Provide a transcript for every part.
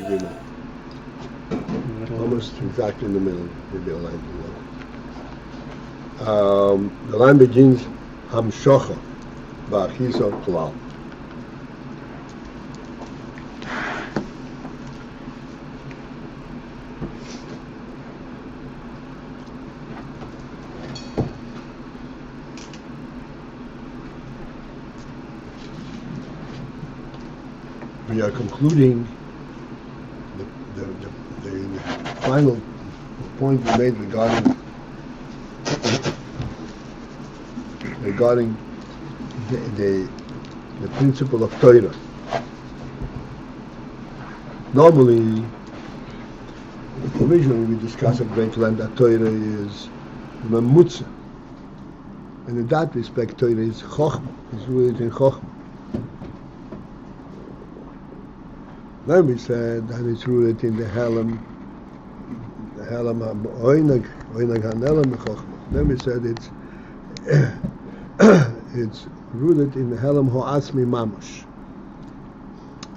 exactly the middle. Almost exactly in the middle. Maybe a line below. The line begins Hamshocha Ba'achisa Klal. We are concluding the final point we made regarding the principle of Torah. Normally, originally we discussed at great length that Torah is Mamutza, and in that respect Torah is Chochmah, is rooted in Chochmah. Then we said that it's rooted in the Helam Oinag Hanelam Chochmah. Then we said it's rooted in the Helam Ho'asmi Mamash,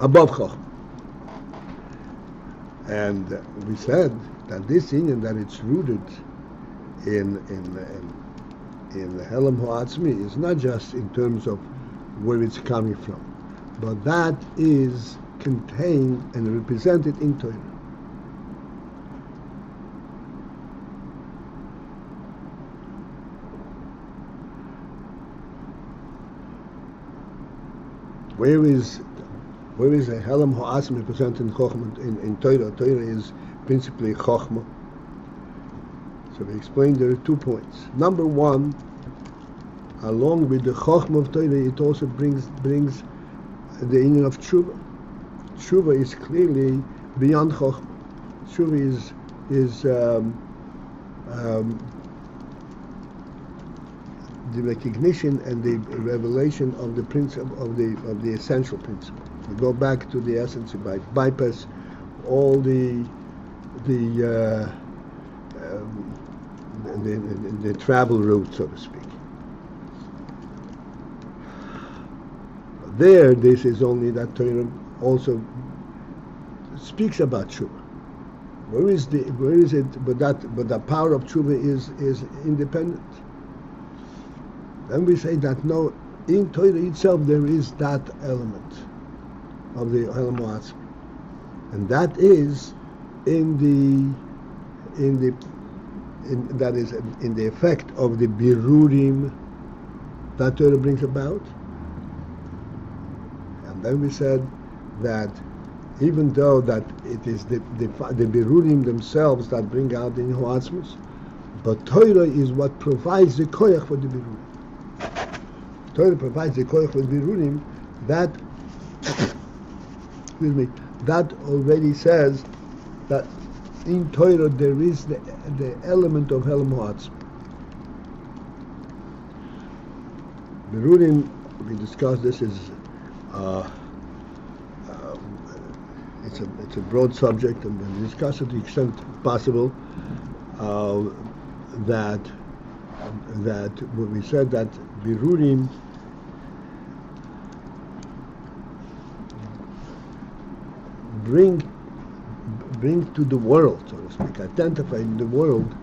above Chochmah. And we said that this Inyan, that it's rooted in the Helam Ho'atzmi, is not just in terms of where it's coming from, but that is contained and represented in Torah. Where is the Helam Ho'asim represented in Chochmah in Torah? Torah is principally Chochmah. So we explained there are 2 points. Number one, along with the Chochmah of Torah, it also brings the union of Tshuva. Tshuva is clearly beyond Chochmah. Tshuva is the recognition and the revelation of the principle of the essential principle. We go back to the essence, by bypass all the travel route, so to speak. There, this is only that Torah also speaks about tshuva. Where is it? But the power of tshuva is independent. Then we say that no, in Torah itself there is that element of the Helam Ho'atzmi, and that is in the effect of the birurim that Torah brings about. And then we said that even though that it is the birurim themselves that bring out the Ho'atzmus, but Torah is what provides the koyach for the birurim. Torah provides the koyach for the birurim. That excuse me, that already says that in Torah there is the element of Helam Ho'atzmi. Birurim, we discussed this, is it's a broad subject, and we discuss to the extent possible that when we said that Birurim bring to the world, so to speak, identify in the world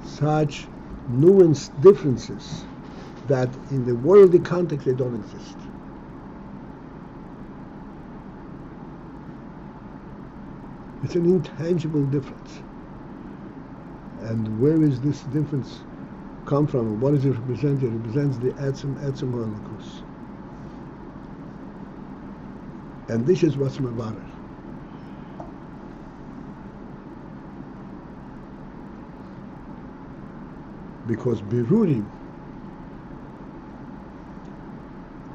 such nuanced differences that in the worldly context they don't exist. It's an intangible difference. And where is this difference come from? What does it represent? It represents the Etzem Ha'elakus. And this is what's Mevarer. Because Birurim,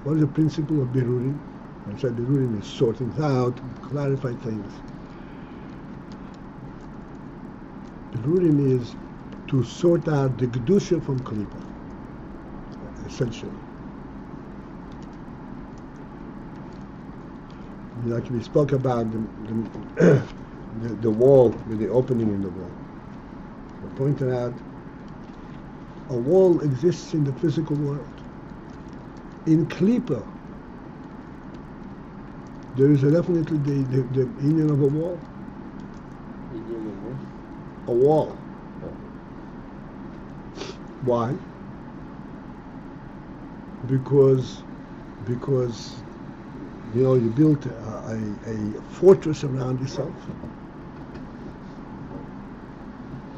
what is the principle of Birurim? I said Birurim is sorting out, clarify things. Birurim is to sort out the Kedusha from Klippa, essentially. Like we spoke about the wall, with the opening in the wall. I pointed out a wall exists in the physical world. In Klippa, there is definitely the union of a wall. A wall. Why? Because you built a fortress around yourself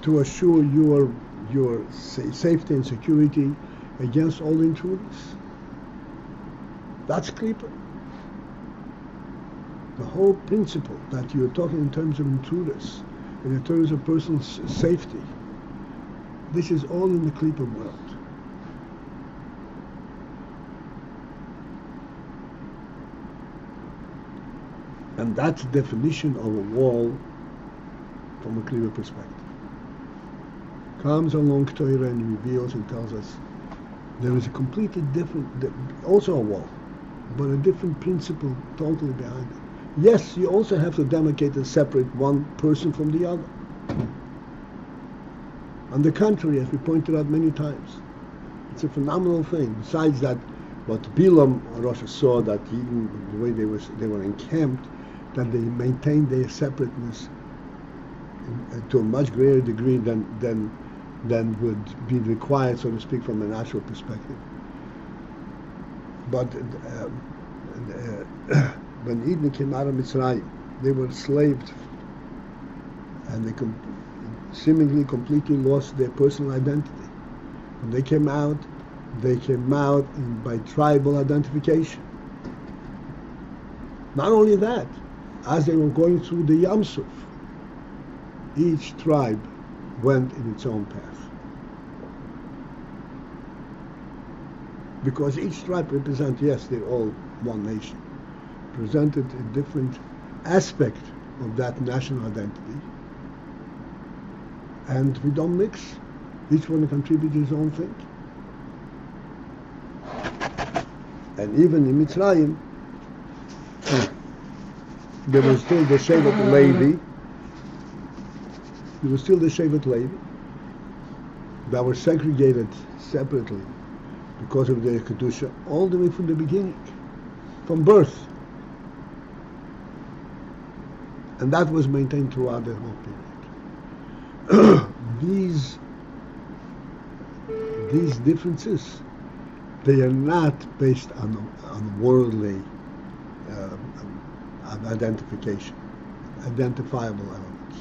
to assure your safety and security against all intruders. That's klipa. The whole principle that you're talking in terms of intruders, in terms of personal safety, this is all in the klipa world. And that's the definition of a wall from a klipa perspective. Comes along Torah and reveals and tells us there is a completely different, also a wall, but a different principle totally behind it. Yes, you also have to demarcate and separate one person from the other. On the contrary, as we pointed out many times, it's a phenomenal thing. Besides that, what Bilam Rosh saw, that even the way they were encamped, that they maintained their separateness to a much greater degree than would be required, so to speak, from a natural perspective. But when Eden came out of Mitzrayim, they were enslaved, and they seemingly completely lost their personal identity. When they came out by tribal identification. Not only that, as they were going through the Yam Suf, each tribe went in its own path. Because each tribe represents, yes, they're all one nation, presented a different aspect of that national identity. And we don't mix. Each one contributes his own thing. And even in Mitzrayim, there was still the Shevet Levi. There was still the Shevet Levi that were segregated separately because of their kedusha all the way from the beginning, from birth, and that was maintained throughout the whole period. These differences, they are not based on worldly identification, identifiable elements.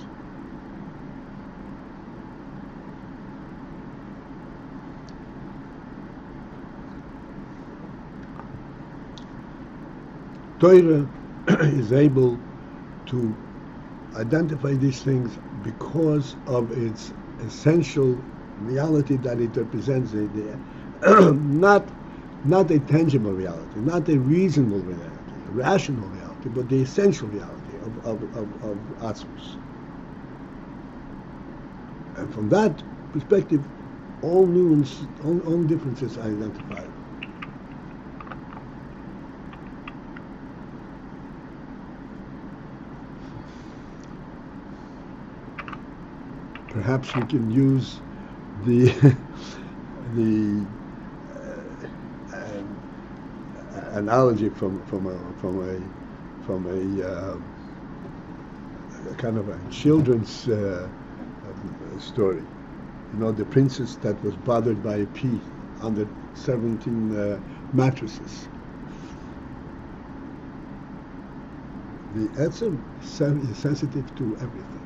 Torah is able to identify these things because of its essential reality that it represents, not a tangible reality, not a reasonable reality, a rational reality, but the essential reality of Atzmos. And from that perspective, all differences are identifiable. Perhaps we can use the analogy from a kind of a children's story. You know, the princess that was bothered by a pea under 17 mattresses. The Etzem is sensitive to everything.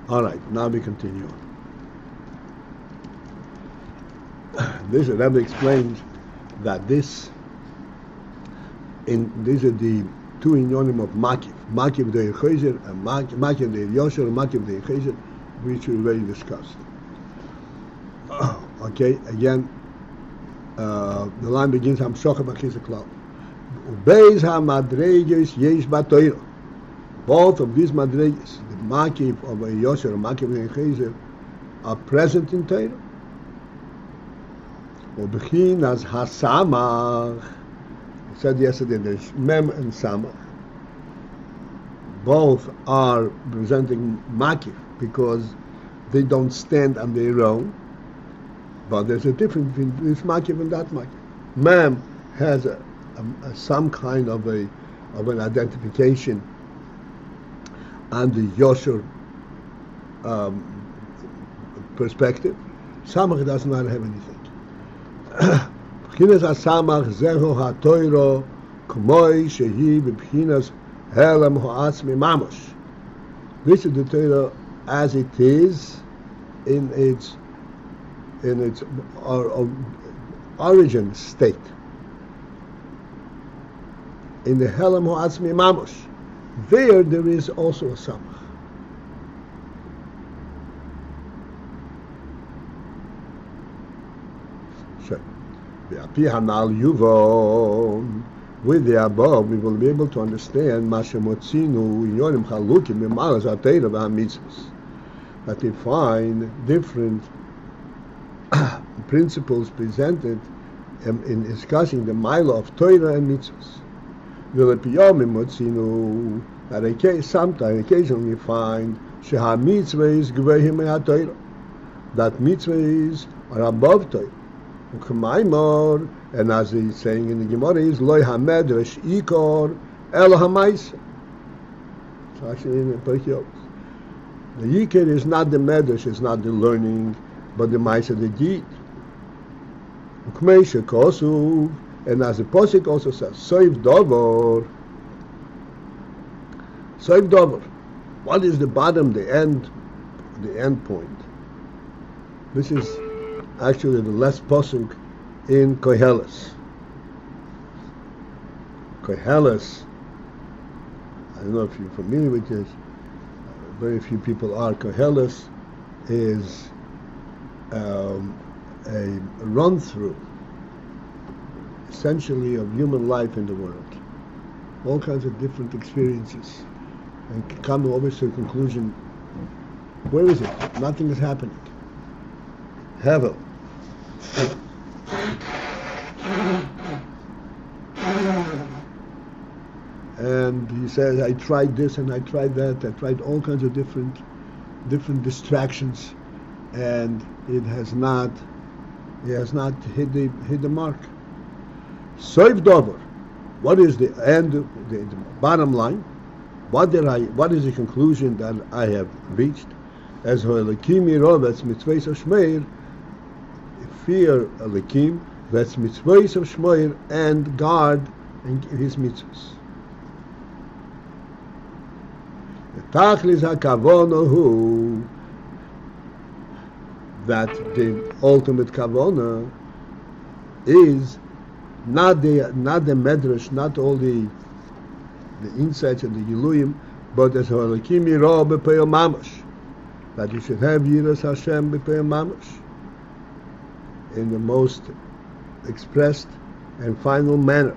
All right, now we continue. This Rebbe explained that these are the two inyonim of Makiv. Makiv de Yechozer and Makiv de Yosher and Makiv de Yechozer, which we already discussed. Okay, again, the line begins, Hamshocha b'chiz klal. Beis ha-madreges yesh b'Torah. Both of these madreges, the Makiv of a Yosher and Makiv de Yechozer, are present in Torah. Ubechin as hasamach. I said yesterday there's mem and samach. Both are presenting makif because they don't stand on their own, but there's a difference between this makif and that makif. Mem has some kind of an identification on the Yosher perspective. Samach does not have anything. B'chinas hasamach zehu hatoiro k'moi shehi b'chinas helam ha'atzmi mamash. This is the Torah as it is in its origin state. In the helam ha'atzmi mamash, there is also a samach. With the above, we will be able to understand that we find different principles presented in discussing the mila of Torah and mitzvahs. Sometimes, occasionally, we find that mitzvahs are above Torah. And as he's saying in the Gemara, is loy hamedrash ikor el hamaisa. It's actually in the Paltiel. The ikor is not the medrash, it's not the learning, but the maisa, the deed. And as the Pasuk also says, soiv dover. Soiv dover. What is the bottom, the end point? This is actually the last pasuk in Koheles. Koheles, I don't know if you're familiar with this, very few people are. Koheles is a run-through, essentially, of human life in the world. All kinds of different experiences, and come always to a conclusion, where is it? Nothing is happening. Hevel. And he says, I tried this and I tried that, I tried all kinds of different distractions, and it has not hit the mark. Soiv dover. What is the end, the bottom line? What is the conclusion that I have reached? As ho'elakim yirovetz mitzvahs of shmeir, fear Elikim, that's mitzvahs of shmeir, and guard and his mitzvahs. The tachlis hakavona hu, that the ultimate kavona is not the medrash, not all the insights and the giluyim, but as Elikim yirah b'peil mamash, that you should have yiras Hashem b'peil mamash, in the most expressed and final manner.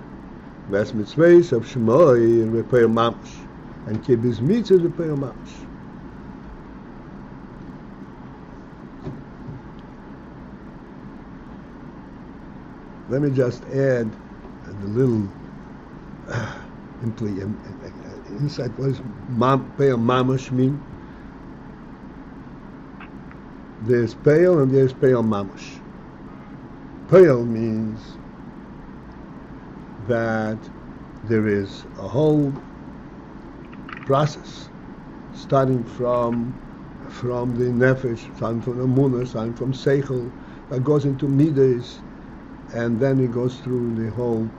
Ves mitzvahs of shmoy b'peil mamash, and keep his mitzvahs b'peil mamash. Let me just add the little insight. What does peil mamash mean? There's peil and there's peil mamash. Peil means that there is a whole process, starting from the nefesh, starting from the munah, starting from seichel, that goes into midas, and then it goes through the whole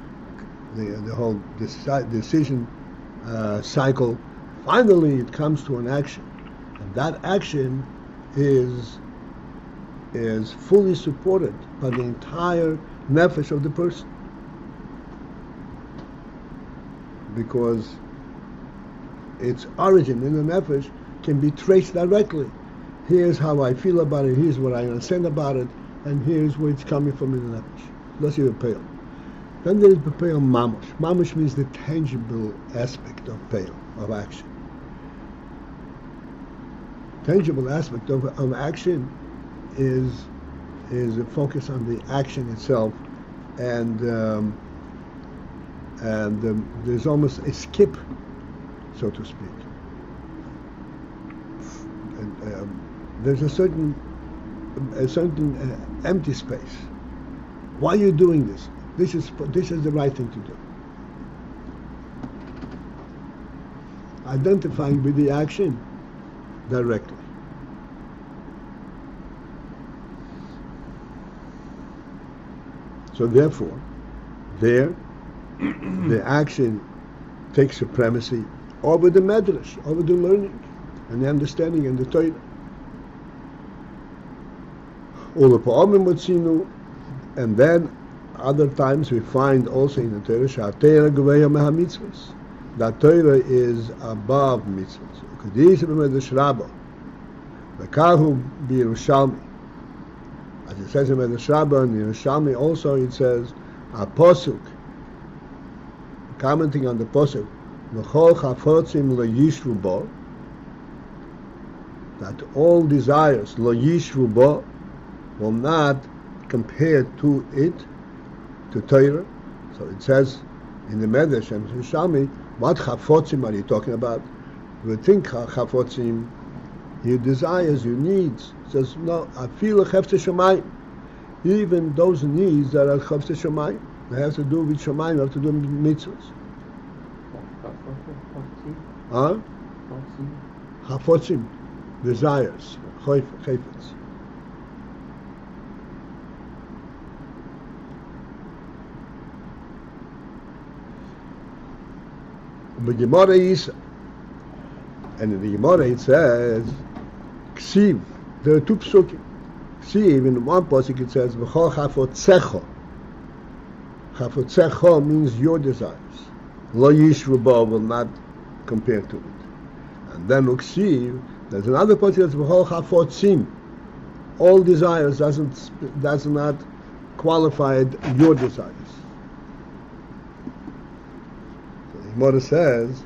decision cycle. Finally, it comes to an action, and that action is fully supported by the entire nefesh of the person, because its origin in the nefesh can be traced directly. Here's how I feel about it, here's what I understand about it, and here's where it's coming from in the nefesh. That's the peil. Then there is the peil mamash. Mamash means the tangible aspect of peil, of action. Tangible aspect of action is a focus on the action itself, and there's almost a skip, so to speak. there's a certain empty space. Why are you doing this? This is the right thing to do. Identifying with the action directly. So therefore, there, the action takes supremacy over the medrash, over the learning and the understanding and the Torah. And then other times we find also in the Torah that Torah is above mitzvahs. As it says in Medrash Rabbah and in Yerushalmi also, it says a posuk, commenting on the posuk, that all desires lo yishvu bo will not compare to it, to Torah. So it says in the Medrash and Yerushalmi, what chafotzim are you talking about? We think chafotzim, your desires, your needs. It says no, I feel a chefte shamayim. Even those needs that are chefte shamayim, they have to do with shamayim, have to do with mitzvahs. Huh? Chafotzim, desires, chayfetz. But Gemara is, and in the Gemara it says, Ksiv, there are two psukim. Ksiv, in one pasuk it says, V'chol chafotzecho. Chafotzecho means your desires. Lo yishvu bo will not compare to it. And then Uksiv, there's another pasuk that says, V'chol chafotzim. All desires does not qualify your desires. Gemara says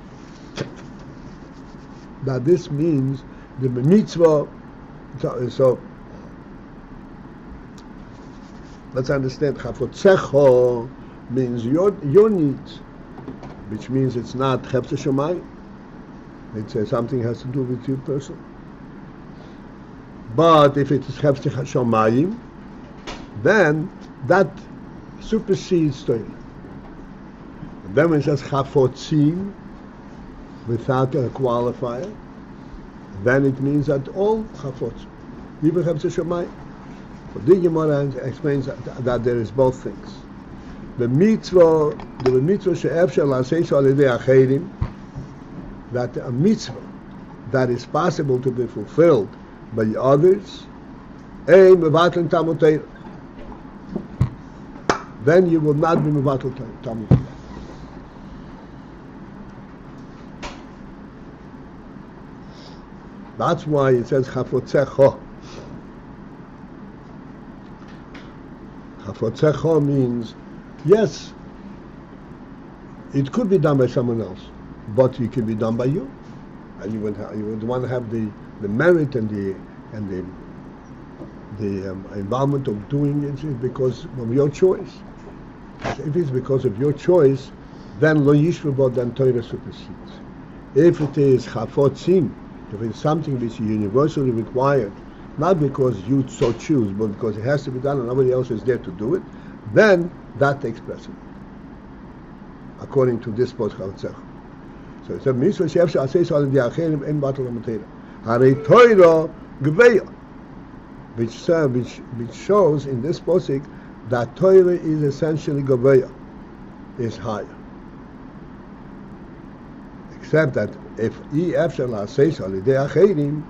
that this means the mitzvah. So let's understand. Chafotzecho means your needs, which means it's not chefte shamayim. It's something has to do with you person. But if it is chefte shamayim, then that supersedes Torah. Then when it says chafotzim, without a qualifier, then it means that all chafotzim, even chefte shamayim. So the Gemara explains that there is both things. The mitzvah she'efshar la'aseiso al yedei acherim, that a mitzvah that is possible to be fulfilled by others, ein mevatlen Talmud Torah. Then you will not be mevatlen Talmud Torah. That's why it says chafotzecho. Chafotzecho means, yes, it could be done by someone else, but it can be done by you, and you would want to have the merit and the involvement of doing it because of your choice. If it's because of your choice, then lo yishvu bo, then Torah supersedes. If it is chafotzim, if it's something which is universally required, not because you so choose, but because it has to be done and nobody else is there to do it, then that takes precedent, according to this post Chatzech. So it's a mitzvah she'efshar aseiso al yedei acherim ein batel Talmud Torah. Harei Torah gveya, which shows in this posik that Torah is essentially gveya, is higher. Except that if efshar la'aseiso al yedei acherim,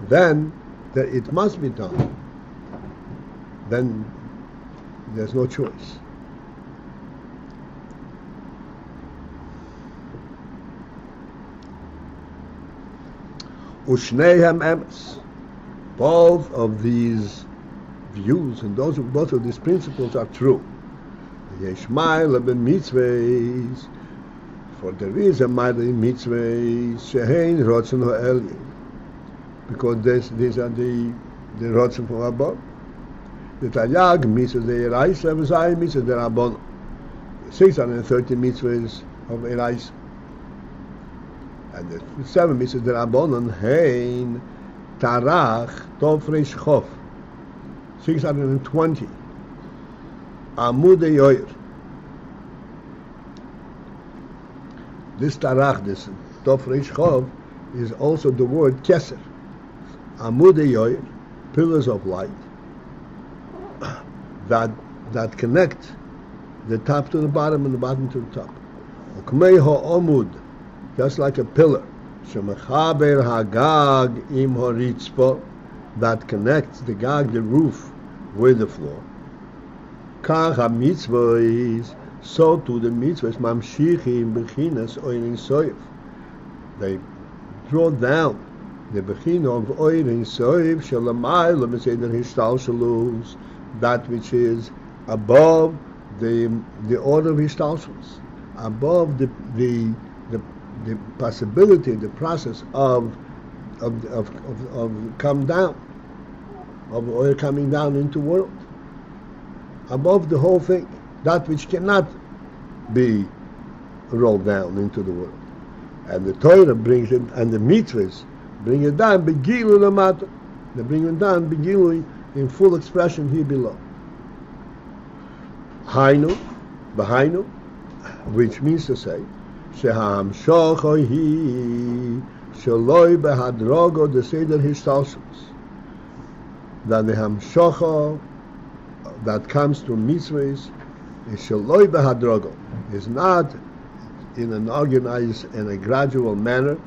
then that it must be done. Then there's no choice. Ushneihem emes. Both of these views and both of these principles are true. Yesh ma'ila b'mitzvahs, for there is a ma'ila in mitzvahs shehein rotzen ha'elyon, because these are the rotzen from above. The Taryag mitzvahs the Eraisa, v'zayim mitzvahs the Rabbon. 630 mitzvahs of Eraisa. And the 7 mitzvahs the Rabbonon, hein, Tarach Tov Reish Chof 620 Amud Yoyer. This Tarach, this Tov Reish Chof, is also the word Keser. Amud Yoyer, pillars of light that connect the top to the bottom and the bottom to the top. Ukmei ha'omud, just like a pillar. Shemechaber hagag im haritzpo, that connects the gag, the roof, with the floor. Kach ha'mitzvahs, so to the mitzvahs, mamshichim bechinas oirin soif. They draw down the bechina of oirin soif shelamayla b'seder hishtalshelus, that which is above the order of hishtalshelus, above the possibility, the process of come down, of oil coming down into world, above the whole thing, that which cannot be rolled down into the world. And the Torah brings it, and the mitzvahs bring it down, begilu lamata. They bring it down, begilu, in full expression here below. Hainu, b'hainu, which means to say, sheha'amshocha hi sheloi behadrogo deseder hishtalshus, that the hamshocha that comes to mitzvahs is sheloi behadrogo, is not in an organized and a gradual manner.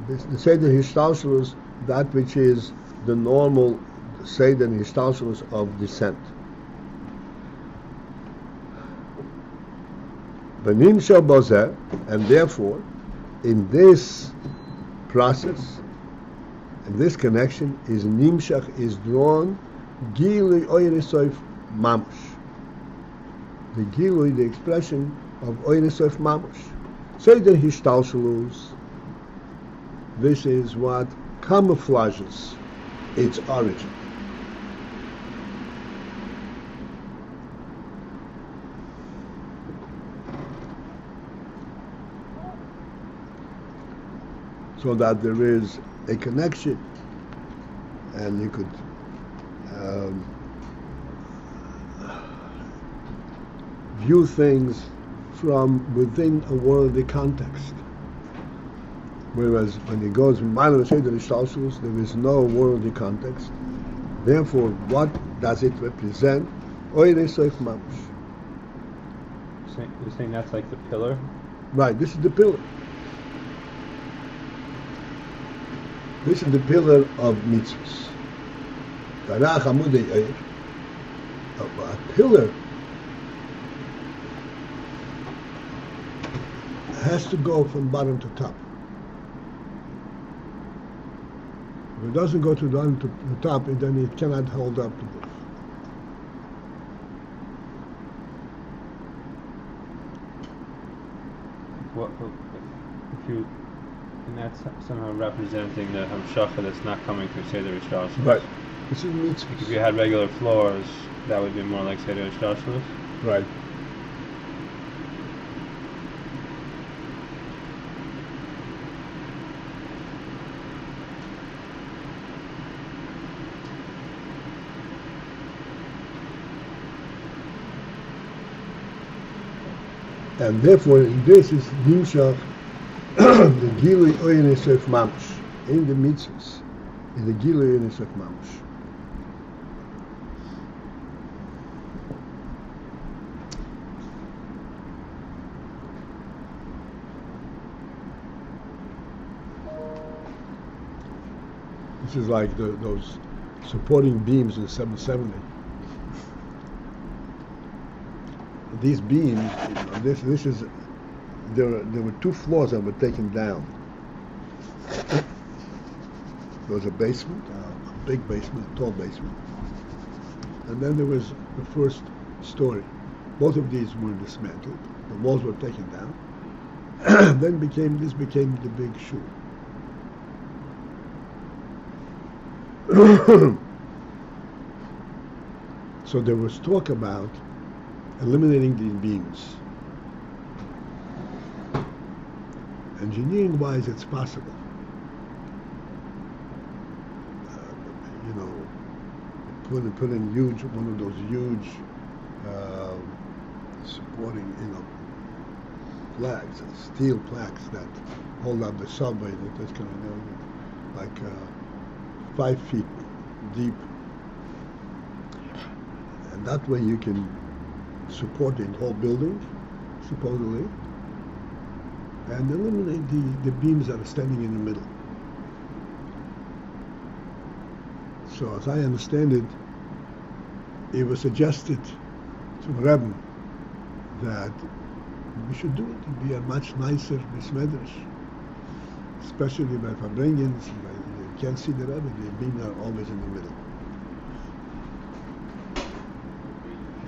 The seder hishtalshus, that which is the normal seder hishtalshus of descent. And therefore, in this process, in this connection, is nimshach, is drawn gilui oyresoif mamush. The gilui, the expression of oyresoif mamush. Seder hishtalshelus. This is what camouflages its origin. So that there is a connection, and you could view things from within a worldly context. Whereas when it goes minor seder hishtalshelus, there is no worldly context. Therefore, what does it represent? Oire soif mamush. You're saying that's like the pillar? Right. This is the pillar. This is the pillar of mitzvahs. Tarach amudei oyer. A pillar has to go from bottom to top. If it doesn't go to the top, then it cannot hold up to this. If you, and that's somehow representing the hamshacha that's not coming through seder hishtalshelus. Right. This is mitzvahs. Like if you had regular floors, that would be more like seder hishtalshelus. Right. And therefore, this is nimshach, the gilui oyin esef mamush, in the mitzvahs, in the gilui oyin esef mamush. This is like those supporting beams in 770. These beams, this is, there were two floors that were taken down. There was a basement, a big basement, a tall basement, and then there was the first story. Both of these were dismantled. The walls were taken down. Then this became the big shul. So there was talk about eliminating these beams. Engineering-wise, it's possible. put in one of those huge supporting, flags, steel plaques that hold up the subway. That's kind of like 5 feet deep, and that way you can support the whole building, supposedly, and eliminate the beams that are standing in the middle. So as I understand it, it was suggested to Rebbe that we should do it. It'd be a much nicer Bismedrash, especially by Fabrengens. You can't see the Rebbe, the beams are always in the middle.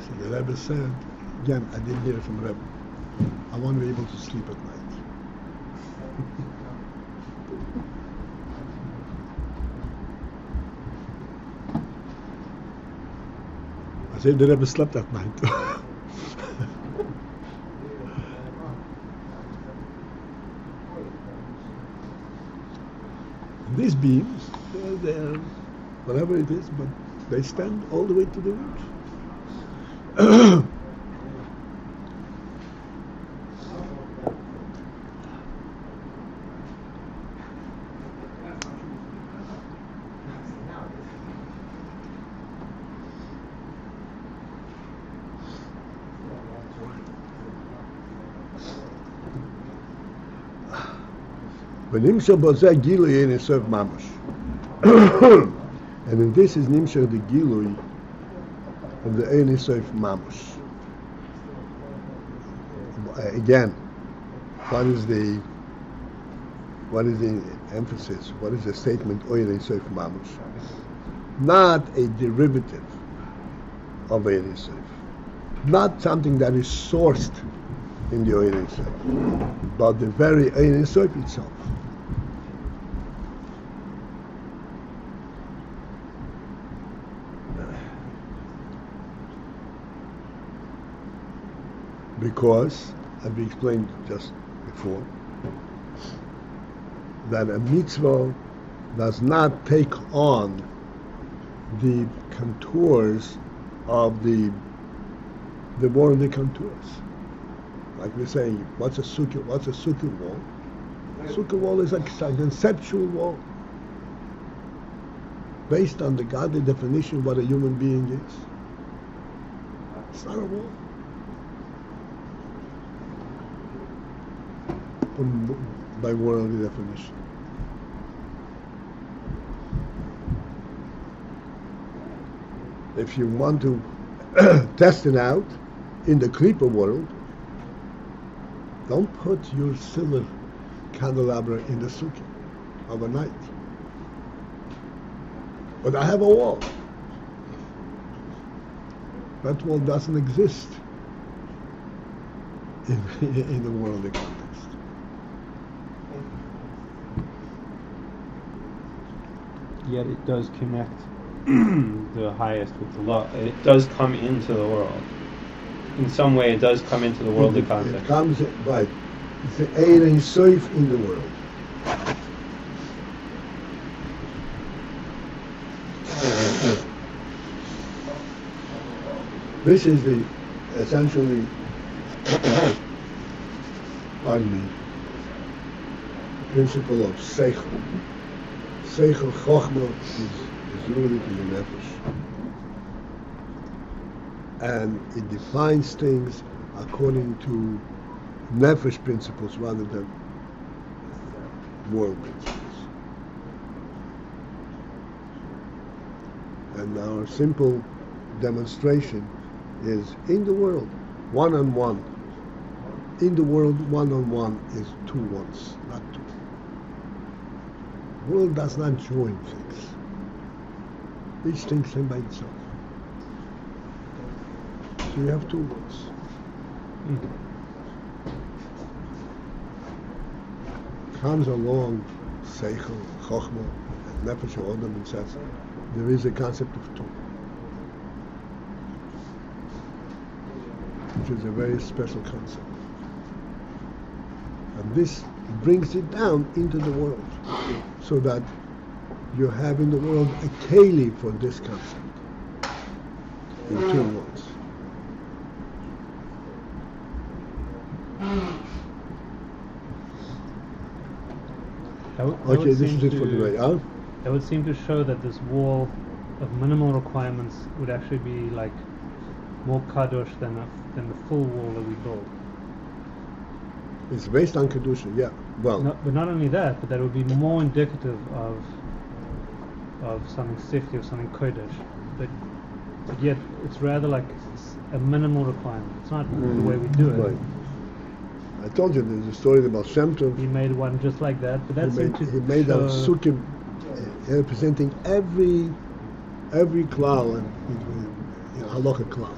So the Rebbe said, again, I didn't hear it from Rebbe, I want to be able to sleep at night. I said the Rebbe slept at night. These beams, they're whatever it is, but they stand all the way to the roof. And in this is Nimshach the Gilui of the Ein Sof Mamash. Again, what is the emphasis? What is the statement Ein Sof Mamash? Not a derivative of Ein Sof, not something that is sourced in the Ein Sof, but the very Ein Sof itself. Because, as we explained just before, that a mitzvah does not take on the contours of the worldly contours. Like we're saying, what's a sukkah wall? A sukkah wall is like a conceptual wall based on the godly definition of what a human being is. It's not a wall. By worldly definition. If you want to test it out in the Klippa world, don't put your silver candelabra in the sukkah overnight. But I have a wall. That wall doesn't exist in the worldly context. Yet it does connect the highest with the low. It does come into the world. In some way, it does come into the worldly context. It comes, right. It's the Ein Sof in the world. This is the essentially, pardon me, principle of Seichel. Seichel Chochma is rooted in the Nefesh. And it defines things according to Nefesh principles rather than world principles. And our simple demonstration is in the world, one-on-one. In the world, one-on-one is 2 ones, not 2. The world does not join things. Each thing stands by itself. So you have 2 ones. Comes along Seichel, Chochma, and Nefesh Odom and says, there is a concept of 2. Which is a very special concept. And this brings it down into the world, so that you have in the world a keli for this concept. in two ones. Okay, this is it for today, huh? That would seem to show that this wall of minimal requirements would actually be like more kadosh than the full wall that we build. It's based on kedusha, yeah. Well, But not only that, but that would be more indicative of something sifti, of something kodesh. But yet it's rather like a minimal requirement. It's not the way we do it. right. I told you there's a story about Shem Tov. He made one just like that, but that He seemed made, to he made a show sukkah representing every klal and halakha klal.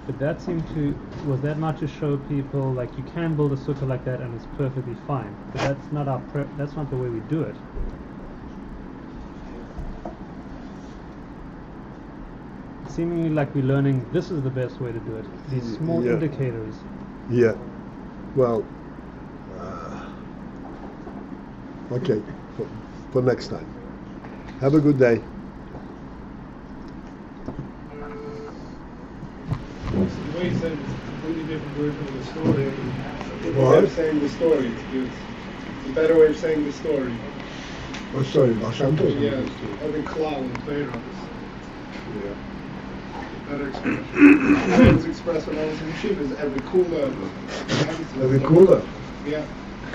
But that seemed to, was that not to show people like you can build a sukkah like that and it's perfectly fine? But that's not that's not the way we do it. Seemingly like we're learning this is the best way to do it. These small Yeah. indicators. Yeah. Well, okay, for next time. Have a good day. The way he said it's a completely different version of the story. It's a What? way of saying the story. It's a better way of saying the story. Oh, sorry, about Shem Tov? Yeah, every klal in Torah Yeah. is better expression. I was expressed when I was in yeshiva is every kula. Every kula. Yeah.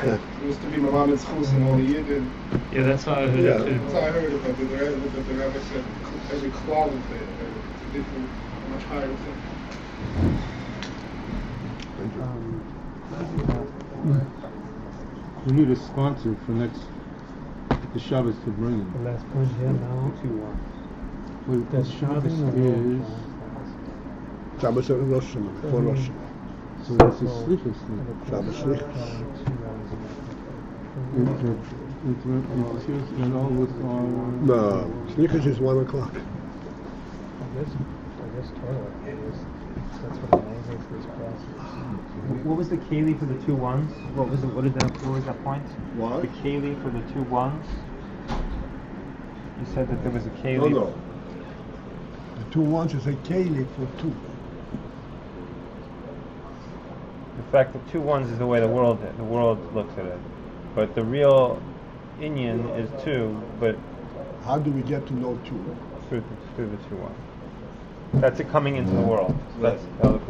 Yeah. It used to be Muhammad's chus and all the yidden. Yeah, that's how I heard Yeah. it too. That's how I heard it, but the rabbi said every klal in Torah. It's a different, much higher thing. Thank you. We need a sponsor for next the Shabbos to bring The in. last point here now. Wait, the That's Shabbos nothing is Shabbos and Rosh Hashanah, before Rosh Hashanah. so that's a slichus thing. Shabbos Shlichus. And all with our No, Shlichus is 1 o'clock. I guess Torah. That's what it means. It's this process. What was the keli for the two ones? What was that point? What? The keli for the two ones? You said that there was a keli. No. The two ones is a keli for two. In fact, the two ones is the way the world looks at it. But the real Inyan is two, but How do we get to know two? through the two ones. That's it coming into the world. That's how the